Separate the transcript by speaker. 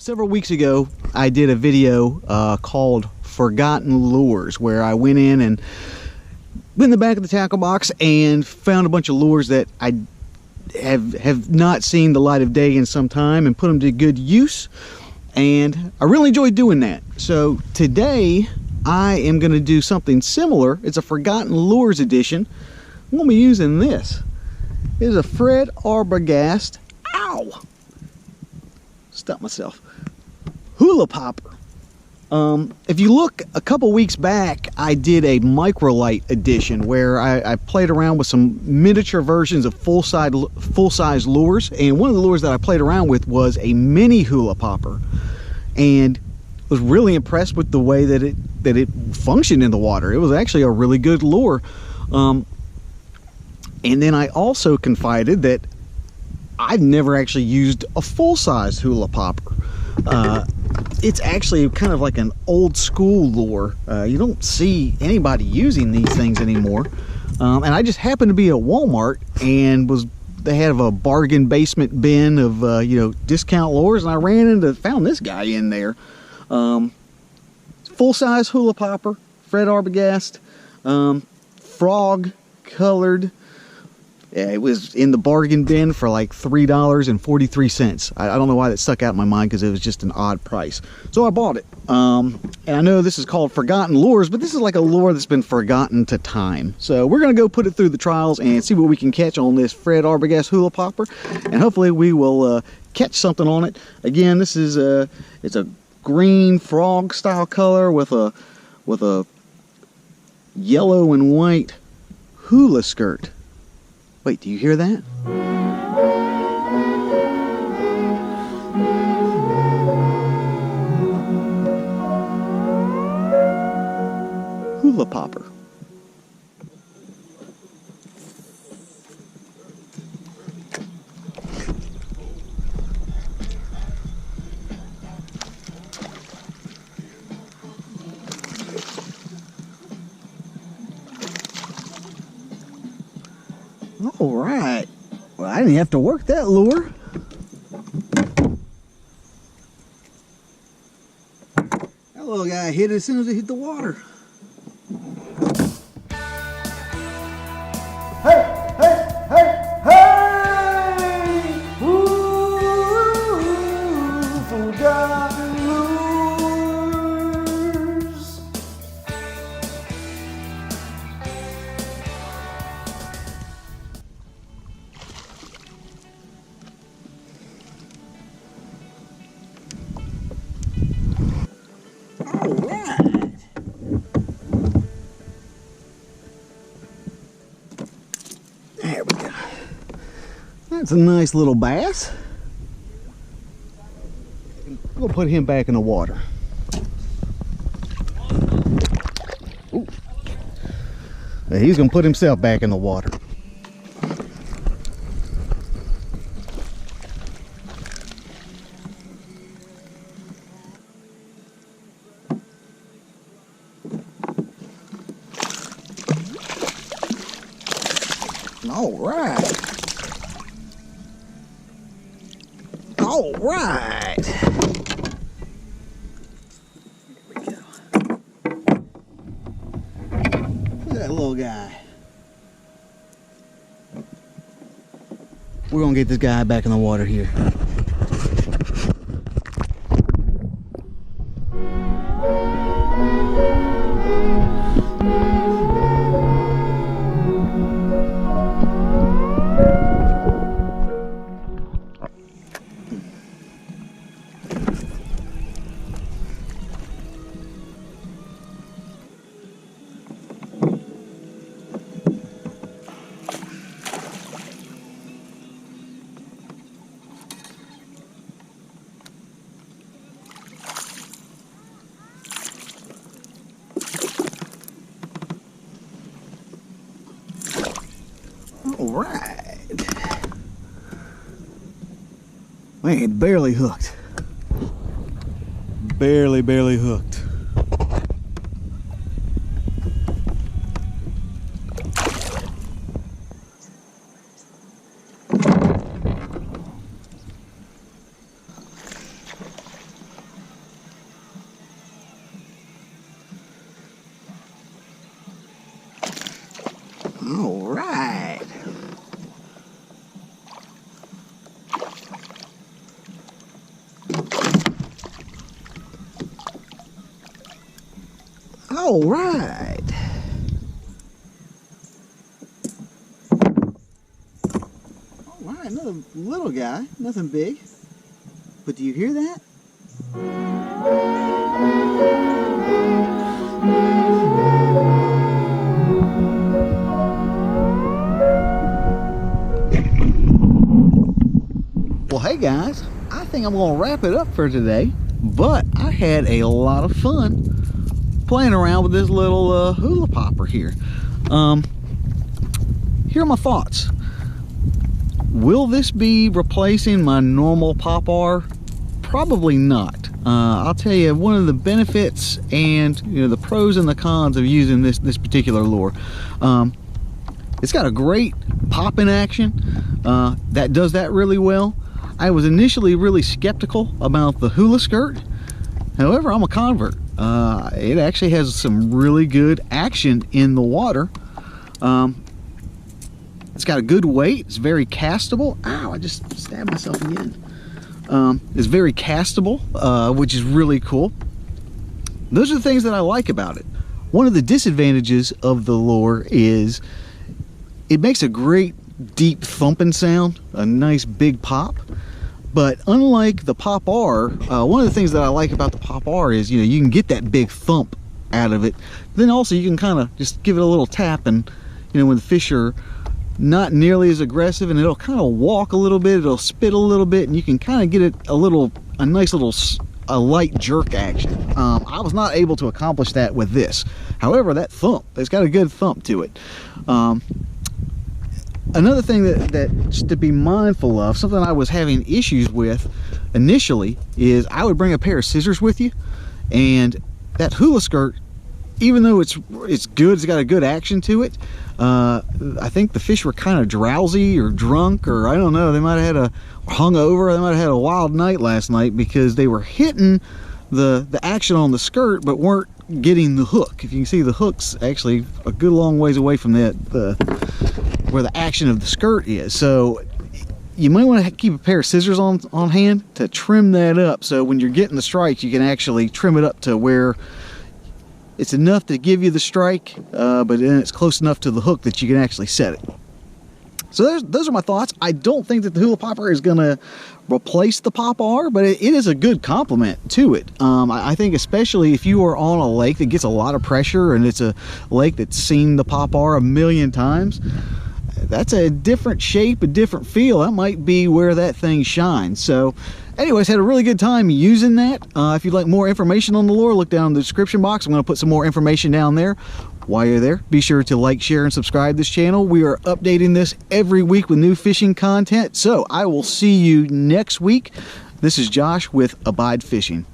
Speaker 1: Several weeks ago, I did a video called Forgotten Lures, where I went in the back of the tackle box and found a bunch of lures that I have not seen the light of day in some time and put them to good use. And I really enjoyed doing that. So today, I am going to do something similar. It's a Forgotten Lures edition. I'm going to be using this. It is a Fred Arbogast. Ow! Stuck myself. Hula Popper. If you look a couple weeks back, I did a microlight edition where I played around with some miniature versions of full-size lures, and one of the lures that I played around with was a mini Hula Popper, and was really impressed with the way that it functioned in the water. It was actually a really good lure. And then I also confided that I've never actually used a full-size Hula Popper. It's actually kind of like an old school lure. You don't see anybody using these things anymore. And I just happened to be at Walmart and they had a bargain basement bin of discount lures, and I found this guy in there. Full-size Hula Popper, Fred Arbogast, frog colored. Yeah, it was in the bargain bin for like $3.43. I don't know why that stuck out in my mind, because it was just an odd price. So I bought it. And I know this is called Forgotten Lures, but this is like a lure that's been forgotten to time. So we're going to go put it through the trials and see what we can catch on this Fred Arbogast Hula Popper. And hopefully we will catch something on it. Again, this is it's a green frog style color with a yellow and white hula skirt. Wait, do you hear that? Hula Popper. All right. Well, I didn't have to work that lure. That little guy hit it as soon as it hit the water. Hey, hey, hey, hey! Ooh, forgotten lures. All right. There we go. That's a nice little bass. We'll put him back in the water. Ooh. He's gonna put himself back in the water. All right. All right. Here we go. Look at that little guy. We're gonna get this guy back in the water here. All right. Man, barely hooked. Barely hooked. All right. All right, another little guy, nothing big. But do you hear that? Well, hey guys, I think I'm gonna wrap it up for today, but I had a lot of fun playing around with this little hula popper here. Here are my thoughts. Will this be replacing my normal popper? Probably not. I'll tell you one of the benefits and the pros and the cons of using this particular lure. It's got a great popping action that does that really well. I was initially really skeptical about the hula skirt. However, I'm a convert. It actually has some really good action in the water. It's got a good weight. It's very castable. Ow, I just stabbed myself again. It's very castable, which is really cool. Those are the things that I like about it. One of the disadvantages of the lure is it makes a great deep thumping sound, a nice big pop. But unlike the popper, one of the things that I like about the popper is you can get that big thump out of it. Then also you can kind of just give it a little tap, and when the fish are not nearly as aggressive, and it'll kind of walk a little bit, it'll spit a little bit, and you can kind of get it a nice little light jerk action. I was not able to accomplish that with this. However, that thump, it's got a good thump to it. Another thing that just to be mindful of, something I was having issues with initially, is I would bring a pair of scissors with you, and that hula skirt, even though it's good, it's got a good action to it, I think the fish were kind of drowsy or drunk, or I don't know, they might have had hungover, they might have had a wild night last night, because they were hitting the action on the skirt but weren't getting the hook. If you can see, the hook's actually a good long ways away from where the action of the skirt is. So you might want to keep a pair of scissors on hand to trim that up, so when you're getting the strikes you can actually trim it up to where it's enough to give you the strike, but then it's close enough to the hook that you can actually set it. So those are my thoughts. I don't think that the hula popper is going to replace the popper, but it is a good complement to it. I think especially if you are on a lake that gets a lot of pressure, and it's a lake that's seen the popper a million times, that's a different shape, a different feel. That might be where that thing shines. So anyways, had a really good time using that. If you'd like more information on the lure, look down in the description box. I'm going to put some more information down there. While you're there, be sure to like, share, and subscribe this channel. We are updating this every week with new fishing content. So I will see you next week. This is Josh with Abide Fishing.